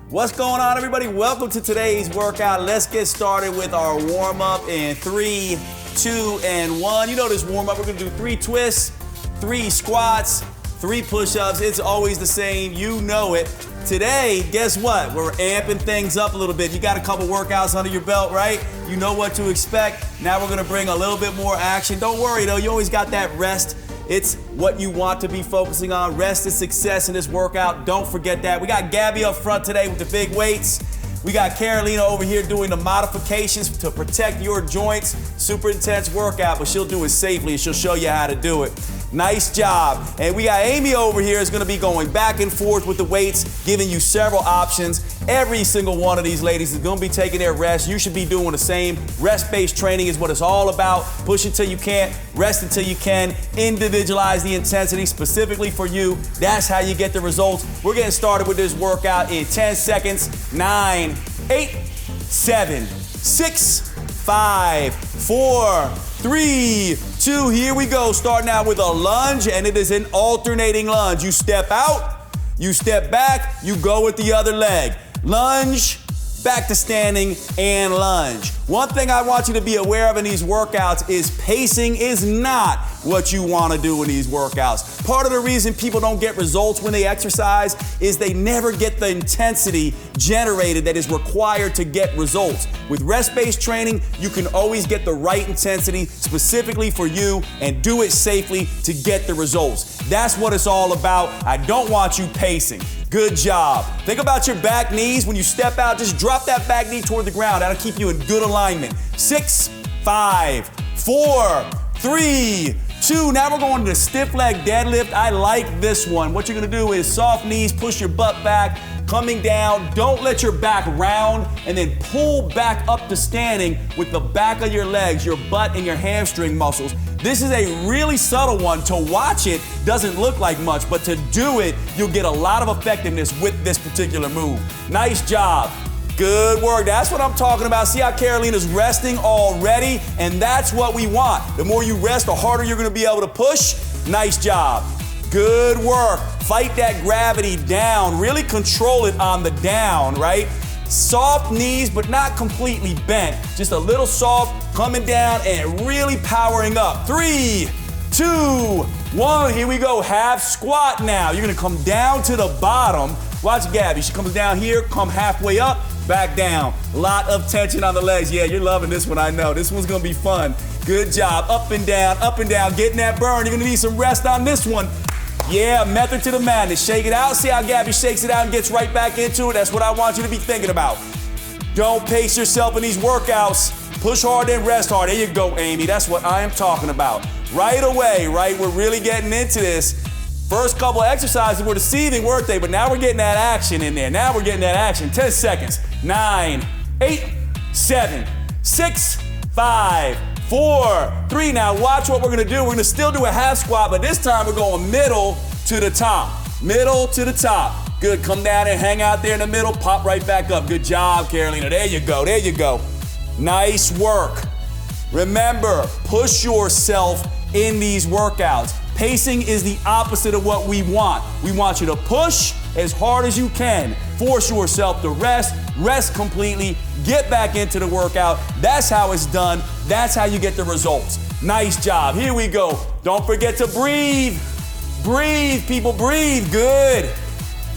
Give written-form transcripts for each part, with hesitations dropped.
What's going on, everybody? Welcome to today's workout. Let's get started with our warm-up in 3, 2, and 1. You know this warm-up, we're gonna do 3 twists, 3 squats, 3 push-ups. It's always the same, you know it. Today, guess what? We're amping things up a little bit. You got a couple workouts under your belt, right? You know what to expect. Now we're gonna bring a little bit more action. Don't worry though, you always got that rest. It's what you want to be focusing on. Rest is success in this workout. Don't forget that. We got Gabby up front today with the big weights. We got Carolina over here doing the modifications to protect your joints. Super intense workout, but she'll do it safely and she'll show you how to do it. Nice job. And we got Amy over here is gonna be going back and forth with the weights, giving you several options. Every single one of these ladies is gonna be taking their rest. You should be doing the same. Rest-based training is what it's all about. Push until you can't, rest until you can. Individualize the intensity specifically for you. That's how you get the results. We're getting started with this workout in 10 seconds. 9, 8, 7, 6, 5, 4, 3, 2, here we go. Starting out with a lunge, and it is an alternating lunge. You step out, you step back, you go with the other leg. Lunge, back to standing, and lunge. One thing I want you to be aware of in these workouts is pacing is not what you want to do in these workouts. Part of the reason people don't get results when they exercise is they never get the intensity generated that is required to get results. With rest-based training, you can always get the right intensity specifically for you and do it safely to get the results. That's what it's all about. I don't want you pacing. Good job. Think about your back knees. When you step out, just drop that back knee toward the ground. That'll keep you in good alignment. 6, 5, 4, 3, 2. Now we're going to the stiff leg deadlift. I like this one. What you're gonna do is soft knees, push your butt back, coming down. Don't let your back round, and then pull back up to standing with the back of your legs, your butt and your hamstring muscles. This is a really subtle one. To watch it doesn't look like much, but to do it, you'll get a lot of effectiveness with this particular move. Nice job. Good work. That's what I'm talking about. See how Carolina's resting already? And that's what we want. The more you rest, the harder you're gonna be able to push. Nice job. Good work. Fight that gravity down. Really control it on the down, right? Soft knees, but not completely bent. Just a little soft, coming down and really powering up. 3, 2, 1. Here we go. Half squat now. You're gonna come down to the bottom. Watch Gabby. She comes down here, come halfway up, back down. A lot of tension on the legs. Yeah, you're loving this one, I know. This one's gonna be fun. Good job. Up and down, getting that burn. You're gonna need some rest on this one. Yeah, method to the madness. Shake it out. See how Gabby shakes it out and gets right back into it? That's what I want you to be thinking about. Don't pace yourself in these workouts. Push hard and rest hard. There you go, Amy. That's what I am talking about. Right away, right? We're really getting into this. First couple of exercises were deceiving, weren't they? But now we're getting that action in there. Now we're getting that action. 10 seconds. 9, 8, 7, 6, 5, 4, 3. Now watch what we're gonna do. We're gonna still do a half squat, but this time we're going middle to the top. Middle to the top. Good, come down and hang out there in the middle, pop right back up. Good job, Carolina. There you go, there you go. Nice work. Remember, push yourself in these workouts. Pacing is the opposite of what we want. We want you to push as hard as you can. Force yourself to rest completely, get back into the workout. That's how it's done. That's how you get the results. Nice job. Here we go. Don't forget to breathe. Breathe, people, breathe. Good.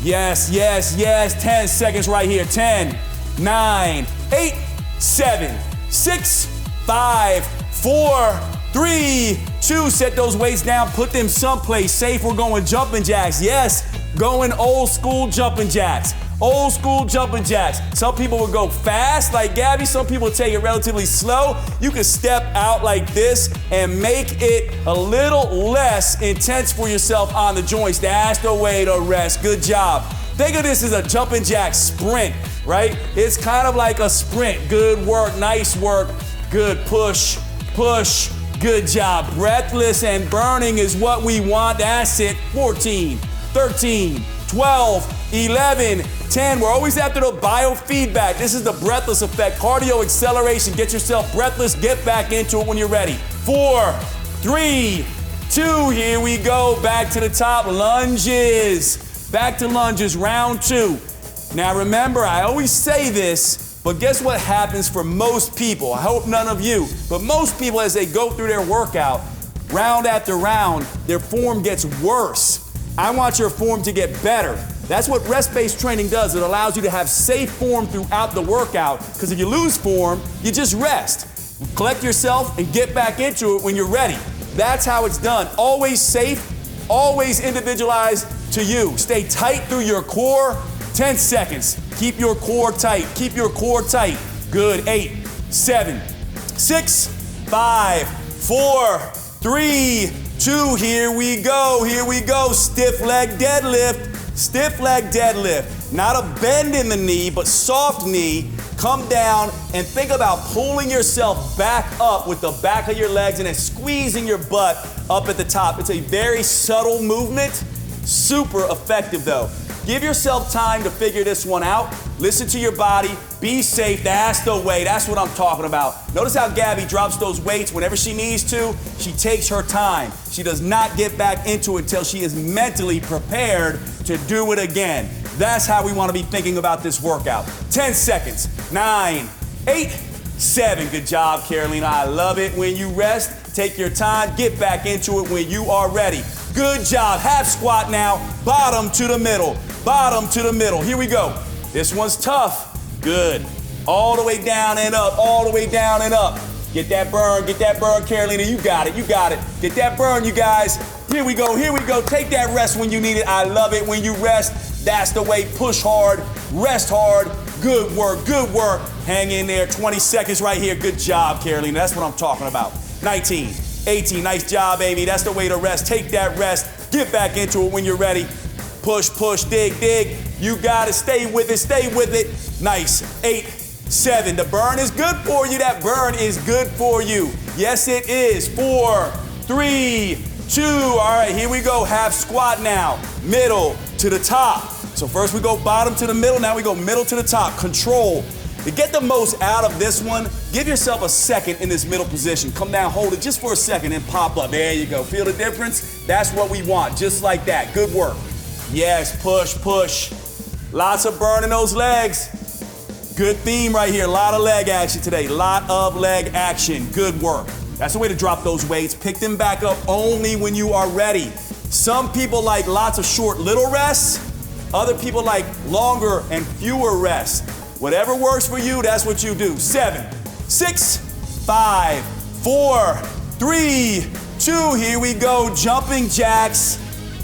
Yes, yes, yes. 10 seconds right here. 10, 9, 8, 7, 6, 5, 4, 3, 2. Set those weights down. Put them someplace safe. We're going jumping jacks. Yes, going old school jumping jacks. Old school jumping jacks. Some people will go fast like Gabby. Some people take it relatively slow. You can step out like this and make it a little less intense for yourself on the joints. That's the way to rest. Good job. Think of this as a jumping jack sprint, right? It's kind of like a sprint. Good work. Nice work. Good push, push. Good job. Breathless and burning is what we want. That's it. 14, 13, 12, 11, 10. We're always after the biofeedback. This is the breathless effect. Cardio acceleration. Get yourself breathless. Get back into it when you're ready. 4, 3, 2. Here we go. Back to the top. Lunges. Back to lunges. Round 2. Now remember, I always say this, but guess what happens for most people? I hope none of you, but most people as they go through their workout, round after round, their form gets worse. I want your form to get better. That's what rest-based training does. It allows you to have safe form throughout the workout, because if you lose form, you just rest. Collect yourself and get back into it when you're ready. That's how it's done. Always safe, always individualized to you. Stay tight through your core. 10 seconds. Keep your core tight. Keep your core tight. Good. 8, 7, 6, 5, 4, 3, 2. Here we go. Here we go. Stiff leg deadlift. Stiff leg deadlift. Not a bend in the knee, but soft knee. Come down and think about pulling yourself back up with the back of your legs and then squeezing your butt up at the top. It's a very subtle movement. Super effective though. Give yourself time to figure this one out. Listen to your body. Be safe. That's the way. That's what I'm talking about. Notice how Gabby drops those weights whenever she needs to. She takes her time. She does not get back into it until she is mentally prepared to do it again. That's how we want to be thinking about this workout. 10 seconds. 9, 8, 7. Good job, Carolina. I love it when you rest. Take your time. Get back into it when you are ready. Good job. Half squat now. Bottom to the middle. Bottom to the middle. Here we go. This one's tough. Good. All the way down and up. All the way down and up. Get that burn. Get that burn, Carolina. You got it. You got it. Get that burn, you guys. Here we go. Here we go. Take that rest when you need it. I love it when you rest. That's the way. Push hard. Rest hard. Good work. Good work. Hang in there. 20 seconds right here. Good job, Carolina. That's what I'm talking about. 19, 18. Nice job, baby. That's the way to rest. Take that rest. Get back into it when you're ready. Push, push, dig, dig. You got it. Stay with it. Stay with it. Nice. 8, 7. The burn is good for you. That burn is good for you. Yes, it is. 4, 3, 2. All right, here we go. Half squat now. Middle to the top. So first we go bottom to the middle. Now we go middle to the top. Control. To get the most out of this one, give yourself a second in this middle position. Come down, hold it just for a second and pop up. There you go. Feel the difference? That's what we want. Just like that. Good work. Yes, push, push. Lots of burn in those legs. Good theme right here. A lot of leg action today. A lot of leg action. Good work. That's the way to drop those weights. Pick them back up only when you are ready. Some people like lots of short little rests. Other people like longer and fewer rests. Whatever works for you, that's what you do. 7, 6, 5, 4, 3, 2. Here we go. Jumping jacks.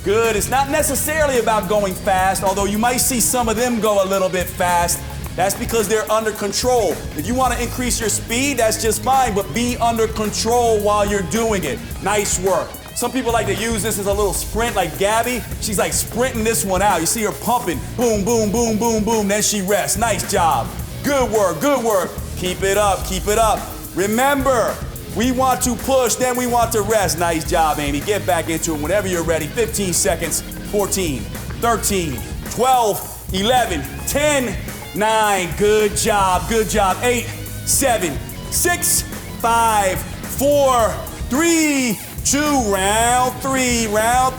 Good. It's not necessarily about going fast, although you might see some of them go a little bit fast. That's because they're under control. If you want to increase your speed, that's just fine, but be under control while you're doing it. Nice work. Some people like to use this as a little sprint, like Gabby. She's like sprinting this one out. You see her pumping. Boom, boom, boom, boom, boom. Then she rests. Nice job. Good work, good work. Keep it up, keep it up. Remember, we want to push, then we want to rest. Nice job, Amy. Get back into it whenever you're ready. 15 seconds. 14, 13, 12, 11, 10, 9. Good job, good job. 8, 7, 6, 5, 4, 3, 2. Round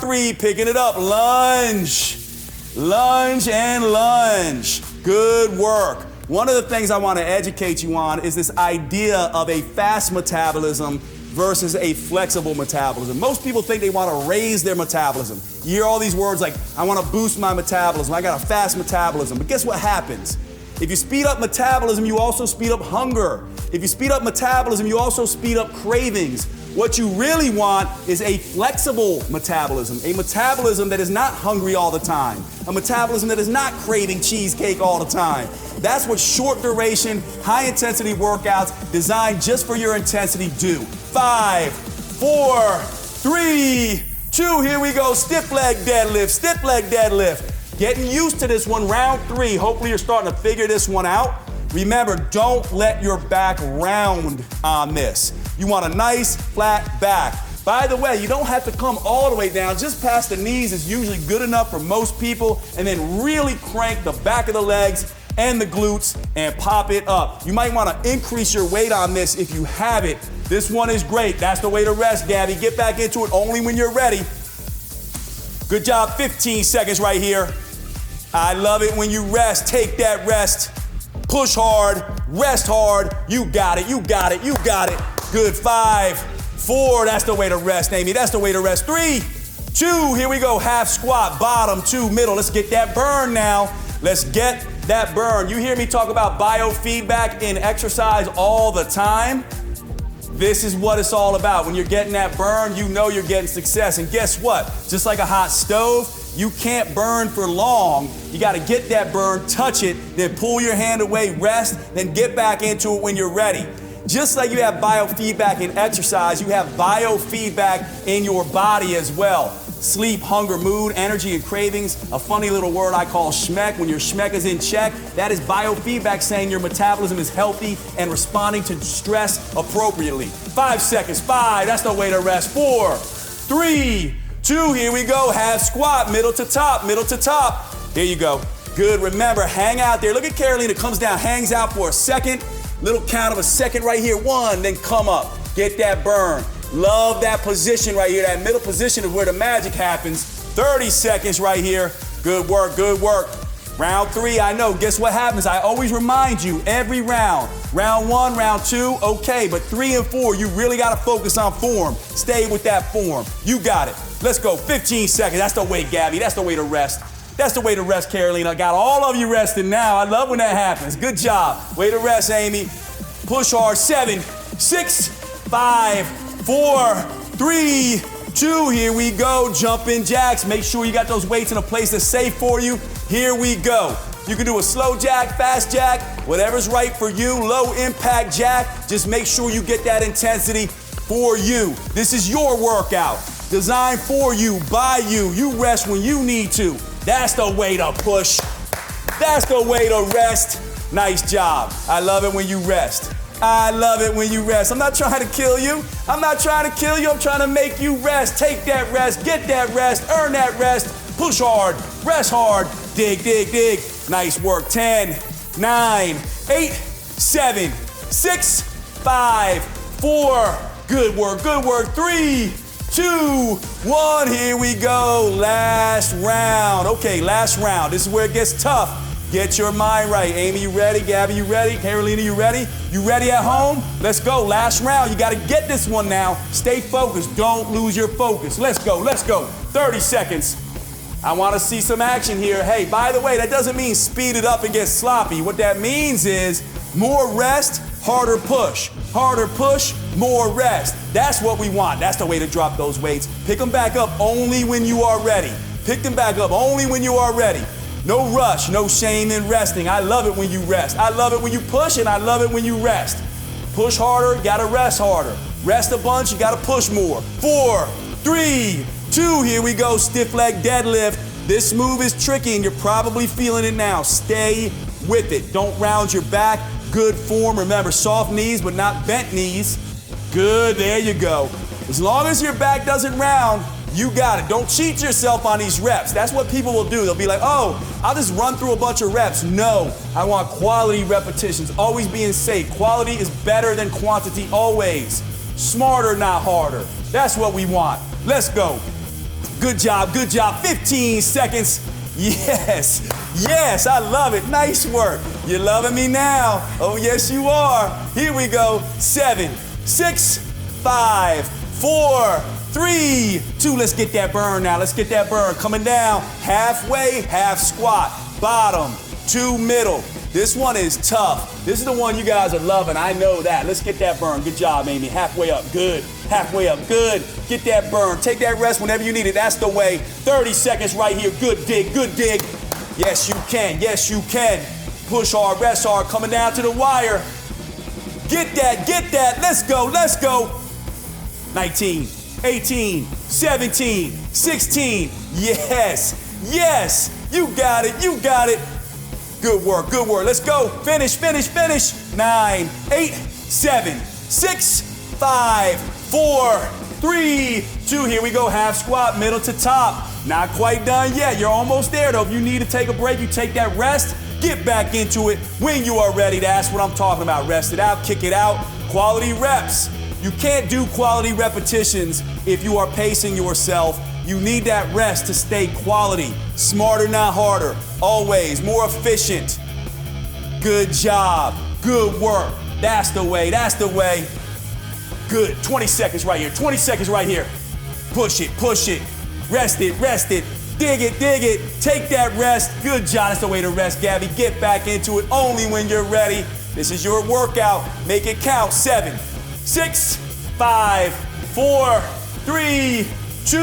three. Picking it up. Lunge, lunge, and lunge. Good work. One of the things I want to educate you on is this idea of a fast metabolism versus a flexible metabolism. Most people think they want to raise their metabolism. You hear all these words like, I want to boost my metabolism. I got a fast metabolism. But guess what happens? If you speed up metabolism, you also speed up hunger. If you speed up metabolism, you also speed up cravings. What you really want is a flexible metabolism, a metabolism that is not hungry all the time, a metabolism that is not craving cheesecake all the time. That's what short duration, high intensity workouts designed just for your intensity do. 5, 4, 3, 2, here we go. Stiff leg deadlift, stiff leg deadlift. Getting used to this one, round 3. Hopefully you're starting to figure this one out. Remember, don't let your back round on this. You want a nice flat back. By the way, you don't have to come all the way down. Just past the knees is usually good enough for most people. And then really crank the back of the legs and the glutes and pop it up. You might want to increase your weight on this if you have it. This one is great. That's the way to rest, Gabby. Get back into it only when you're ready. Good job. 15 seconds right here. I love it when you rest. Take that rest. Push hard, rest hard. You got it, you got it, you got it. Good, 5, 4, that's the way to rest, Amy. That's the way to rest. 3, 2, here we go. Half squat, bottom, 2, middle. Let's get that burn now. Let's get that burn. You hear me talk about biofeedback in exercise all the time. This is what it's all about. When you're getting that burn, you know you're getting success. And guess what? Just like a hot stove, you can't burn for long. You gotta get that burn, touch it, then pull your hand away, rest, then get back into it when you're ready. Just like you have biofeedback in exercise, you have biofeedback in your body as well. Sleep, hunger, mood, energy, and cravings. A funny little word I call schmeck. When your schmeck is in check, that is biofeedback saying your metabolism is healthy and responding to stress appropriately. 5 seconds, 5, that's the way to rest. 4, 3, 2, here we go. Half squat, middle to top, middle to top. Here you go. Good, remember, hang out there. Look at Carolina, comes down, hangs out for a second. Little count of a second right here. 1, then come up. Get that burn. Love that position right here. That middle position is where the magic happens. 30 seconds right here. Good work, good work. Round 3, I know. Guess what happens? I always remind you every round. Round 1, round 2, okay. But 3 and 4, you really got to focus on form. Stay with that form. You got it. Let's go. 15 seconds. That's the way, Gabby. That's the way to rest. That's the way to rest, Carolina. I got all of you resting now. I love when that happens. Good job. Way to rest, Amy. Push hard. 7, 6, 5, 4, 3, 2. Here we go. Jumping jacks. Make sure you got those weights in a place that's safe for you. Here we go. You can do a slow jack, fast jack, whatever's right for you. Low impact jack. Just make sure you get that intensity for you. This is your workout. Designed for you, by you. You rest when you need to. That's the way to push. That's the way to rest. Nice job. I love it when you rest. I love it when you rest. I'm not trying to kill you. I'm not trying to kill you. I'm trying to make you rest. Take that rest. Get that rest. Earn that rest. Push hard. Rest hard. Dig, dig, dig. Nice work. 10, 9, 8, 7, 6, 5, 4. Good work. Good work. 3, 2, 1. Here we go. Last round. Okay, last round. This is where it gets tough. Get your mind right. Amy, you ready? Gabby, you ready? Carolina, you ready? You ready at home? Let's go. Last round. You got to get this one now. Stay focused. Don't lose your focus. Let's go. Let's go. 30 seconds. I want to see some action here. Hey, by the way, that doesn't mean speed it up and get sloppy. What that means is more rest, harder push. Harder push, more rest. That's what we want. That's the way to drop those weights. Pick them back up only when you are ready. Pick them back up only when you are ready. No rush, no shame in resting. I love it when you rest. I love it when you push, and I love it when you rest. Push harder, you gotta rest harder. Rest a bunch, you gotta push more. 4, 3, 2, here we go. Stiff leg deadlift. This move is tricky, and you're probably feeling it now. Stay with it. Don't round your back. Good form. Remember, soft knees, but not bent knees. Good, there you go. As long as your back doesn't round, you got it. Don't cheat yourself on these reps. That's what people will do. They'll be like, oh, I'll just run through a bunch of reps. No, I want quality repetitions. Always being safe. Quality is better than quantity, always. Smarter, not harder. That's what we want. Let's go. Good job, good job. 15 seconds. Yes, yes, I love it. Nice work. You're loving me now. Oh, yes, you are. Here we go. 7, 6, 5, 4, 3, 2. Let's get that burn now. Let's get that burn. Coming down. Halfway, half squat. Bottom, 2 middle. This one is tough. This is the one you guys are loving. I know that. Let's get that burn. Good job, Amy. Halfway up. Good. Halfway up. Good. Get that burn. Take that rest whenever you need it. That's the way. 30 seconds right here. Good dig. Good dig. Yes, you can. Yes, you can. Push hard. Rest hard. Coming down to the wire. Get that. Get that. Let's go. Let's go. 19, 18, 17, 16. Yes. Yes. You got it. You got it. Good work, good work. Let's go. Finish, finish, finish. 9, 8, 7, 6, 5, 4, 3, 2. Here we go. Half squat, middle to top. Not quite done yet. You're almost there, though. If you need to take a break, you take that rest. Get back into it when you are ready. That's what I'm talking about. Rest it out, kick it out. Quality reps. You can't do quality repetitions if you are pacing yourself You need that rest to stay quality. Smarter, not harder. Always more efficient. Good job. Good work. That's the way. That's the way. Good. 20 seconds right here. 20 seconds right here. Push it. Push it. Rest it. Rest it. Dig it. Dig it. Take that rest. Good job. That's the way to rest, Gabby. Get back into it only when you're ready. This is your workout. Make it count. 7, 6, 5, 4, 3, 2,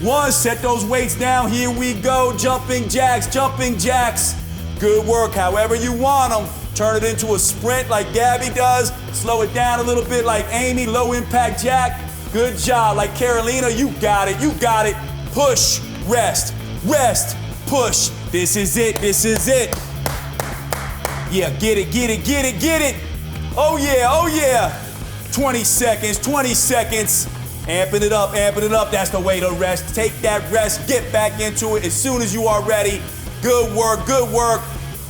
1. Set those weights down. Here we go. Jumping jacks. Jumping jacks. Good work. However you want them. Turn it into a sprint like Gabby does. Slow it down a little bit like Amy. Low impact jack. Good job. Like Carolina. You got it. You got it. Push. Rest. Rest. Push. This is it. This is it. Yeah, get it, get it, get it, get it. Oh yeah, oh yeah. 20 seconds, 20 seconds. Amping it up, amping it up. That's the way to rest. Take that rest, get back into it as soon as you are ready. Good work, good work.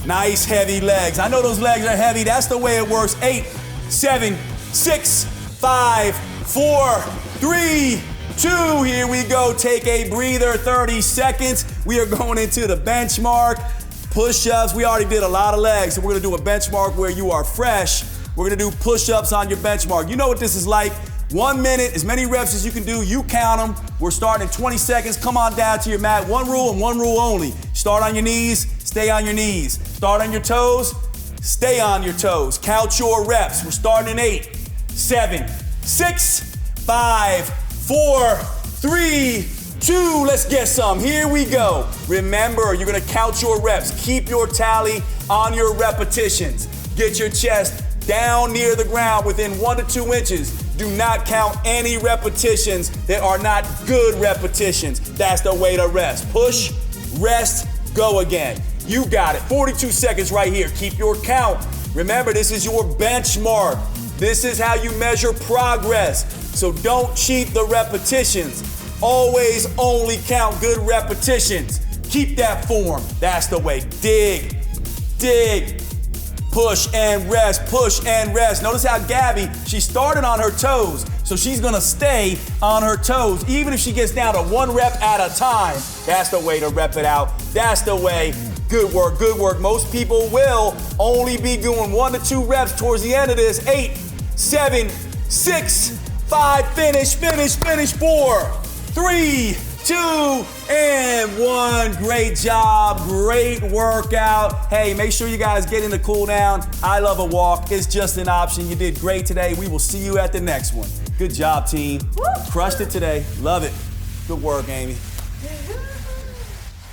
Nice heavy legs. I know those legs are heavy. That's the way it works. 8, 7, 6, 5, 4, 3, 2. Here we go. Take a breather, 30 seconds. We are going into the benchmark. Push-ups, we already did a lot of legs, so we're gonna do a benchmark where you are fresh. We're gonna do push-ups on your benchmark. You know what this is like. 1 minute, as many reps as you can do, you count them. We're starting in 20 seconds. Come on down to your mat. One rule and one rule only. Start on your knees, stay on your knees. Start on your toes, stay on your toes. Count your reps. We're starting in 8, 7, 6, 5, 4, 3, 2, let's get some. Here we go. Remember, you're gonna count your reps. Keep your tally on your repetitions. Get your chest down near the ground within 1 to 2 inches. Do not count any repetitions that are not good repetitions. That's the way to rest. Push, rest, go again. You got it. 42 seconds right here. Keep your count. Remember, this is your benchmark. This is how you measure progress. So don't cheat the repetitions. Always only count good repetitions. Keep that form. That's the way. Dig, dig, push and rest, push and rest. Notice how Gabby, she started on her toes, so she's gonna stay on her toes, even if she gets down to 1 rep at a time. That's the way to rep it out. That's the way. Good work, good work. Most people will only be doing 1 to 2 reps towards the end of this. 8, 7, 6, 5, finish, finish, finish. 4, 3, 2, and 1. Great job, great workout. Hey, make sure you guys get in the cool down. I love a walk. It's just an option. You did great today. We will see you at the next one. Good job, team. Crushed it today. Love it. Good work, Amy.